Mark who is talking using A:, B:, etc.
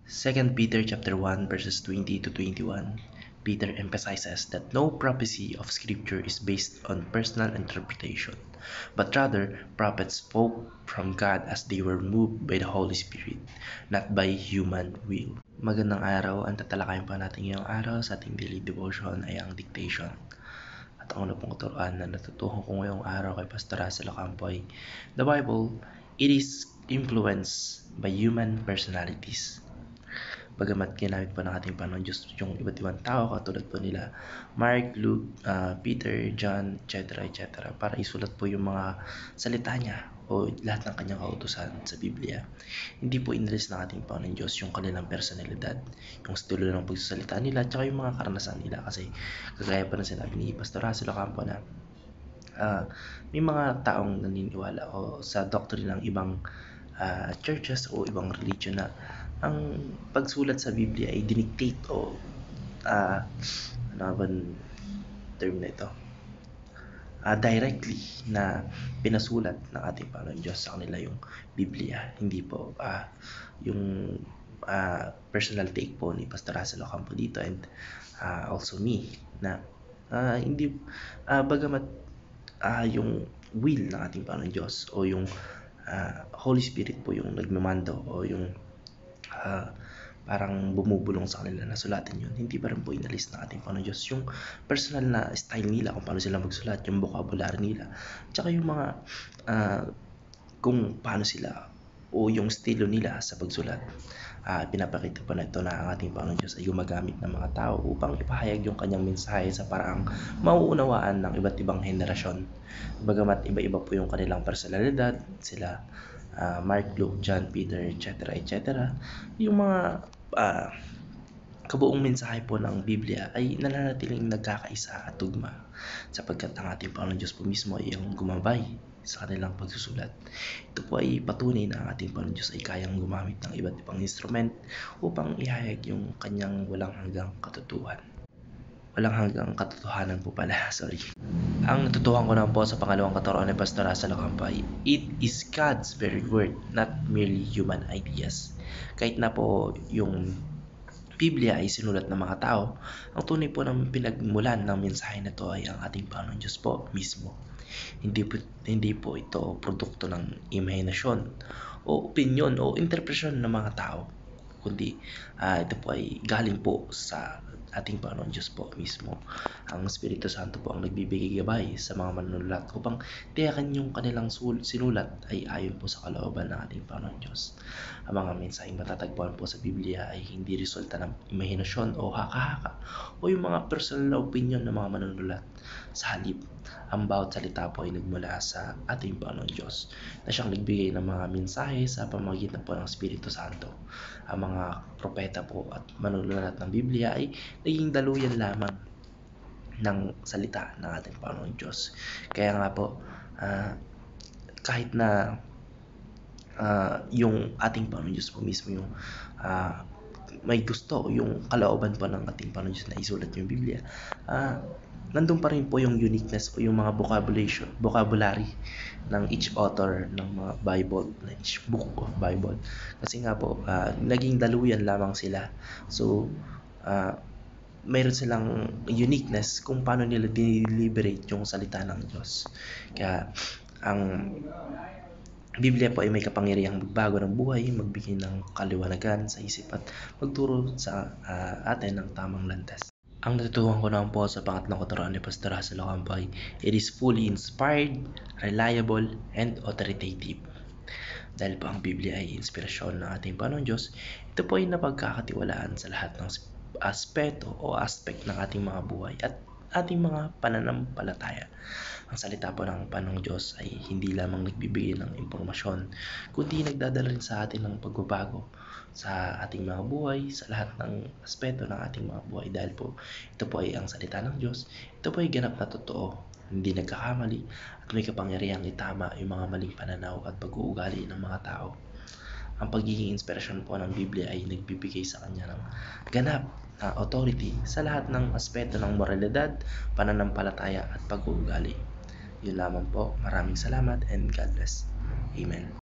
A: 2 Peter chapter 1 verses 20 to 21, Peter emphasizes that no prophecy of Scripture is based on personal interpretation, but rather prophets spoke from God as they were moved by the Holy Spirit, not by human will. Magandang araw, ang tatalakayin pa natin ngayong araw sa ating daily devotion ay ang dictation. At ang una pong turuan na natutuhan ko ngayong araw kay Pastor Russell Ocampo ay the Bible, it is influenced by human personalities. Bagamat ginamit po ng ating Panginoon Diyos yung iba't ibang tao katulad po nila Mark, Luke, Peter, John, etc. para isulat po yung mga salita niya o lahat ng kanyang kautusan sa Biblia. Hindi po inalis ng ating Panginoon Diyos yung kanilang personalidad, yung estilo ng pagsasalita nila, at yung mga karanasan nila. Kasi kagaya pa ng sinabi ni Pastor Russell Ocampo na may mga taong naniniwala o sa doctrine ng ibang churches o ibang religion na ang pagsulat sa Biblia ay dinictate o ano ba term na ito? Directly na pinasulat ng ating Panginoon Diyos sa kanila yung Biblia. Hindi po yung personal take po ni Pastor Russell Ocampo dito and also me na hindi bagamat yung will ng ating Panginoon Diyos o yung Holy Spirit po yung nagmamando o yung parang bumubulong sa kanila na sulatin yun, hindi pa rin po inalis ng ating Panginoon Diyos yung personal na style nila kung paano sila magsulat, yung vocabulary nila, tsaka yung mga kung paano sila o yung estilo nila sa pagsulat. Pinapakita pa na ito na ang ating Panginoon Diyos ay gumagamit ng mga tao upang ipahayag yung kanyang mensahe sa paraang mauunawaan ng iba't ibang henerasyon. Bagamat iba-iba po yung kanilang personalidad, sila Mark, Luke, John, Peter, etc. Yung mga kabuong mensahe po ng Biblia ay nananatiling nagkakaisa at tugma sapagkat ang ating Panginoon Diyos po mismo ay ang gumabay sa kanilang pagsusulat. Ito po ay patunay na ang ating Panginoon Diyos ay kayang gumamit ng iba't ibang instrument upang ihayag yung kanyang walang hanggang katotohanan po pala, sorry. Ang natutuhan ko naman po sa pangalawang katuruan ni Pastor Russell Ocampo ay it is God's very word, not merely human ideas. Kahit na po yung Biblia ay sinulat ng mga tao, ang tunay po ng pinagmulan ng mensahe na ito ay ang ating Panginoon Diyos po mismo. Hindi po ito produkto ng imahinasyon o opinyon o interpretasyon ng mga tao, kundi ito po ay galing po sa ating Panginoon Diyos po mismo. Ang Espiritu Santo po ang nagbibigay gabay sa mga manunulat upang tiyakan yung kanilang sinulat ay ayon po sa kalooban ng ating Panginoon Diyos. Ang mga mensaheng matatagpuan po sa Biblia ay hindi resulta ng imahinasyon o haka-haka o yung mga personal na opinion ng mga manunulat. Sa halip, ang bawat salita po ay nagmula sa ating Panginoon Diyos na siyang nagbigay ng mga mensahe sa pamamagitan po ng Espiritu Santo. Ang mga propeta po at manunulat ng Biblia ay naging daluyan lamang ng salita ng ating Panginoon Diyos. Kaya nga po, kahit na yung ating Panginoon Diyos po mismo yung may gusto, yung kalooban po ng ating Panginoon Diyos na isulat yung Biblia, nandun pa rin po yung uniqueness o yung mga vocabulary ng each author ng mga Bible, each book of Bible. Kasi nga po, naging daluyan lamang sila. So, mayroon silang uniqueness kung paano nila deliberate yung salita ng Diyos. Kaya, ang Biblia po ay may kapangyarihang magbago ng buhay, magbigay ng kaliwanagan sa isip at magturo sa atin ng tamang landas. Ang natutuhan ko naman po sa pangatlong katuruan ni Pastor Russell Ocampo ay it is fully inspired, reliable, and authoritative. Dahil po ang Biblia ay inspirasyon ng ating Panginoon Diyos, ito po ay napagkakatiwalaan sa lahat ng aspeto o aspect ng ating mga buhay at ating mga pananampalataya. Ang salita po ng Panginoong Diyos ay hindi lamang nagbibigay ng impormasyon, kundi nagdadala rin sa atin ng pagbabago sa ating mga buhay, sa lahat ng aspeto ng ating mga buhay. Dahil po, ito po ay ang salita ng Diyos, ito po ay ganap na totoo, hindi nagkakamali, at may kapangyarihang itama yung mga maling pananaw at pag-uugali ng mga tao. Ang pagiging inspirasyon po ng Biblia ay nagbibigay sa kanya ng ganap na authority sa lahat ng aspeto ng moralidad, pananampalataya at pag-uugali. Yun lamang po. Maraming salamat and God bless. Amen.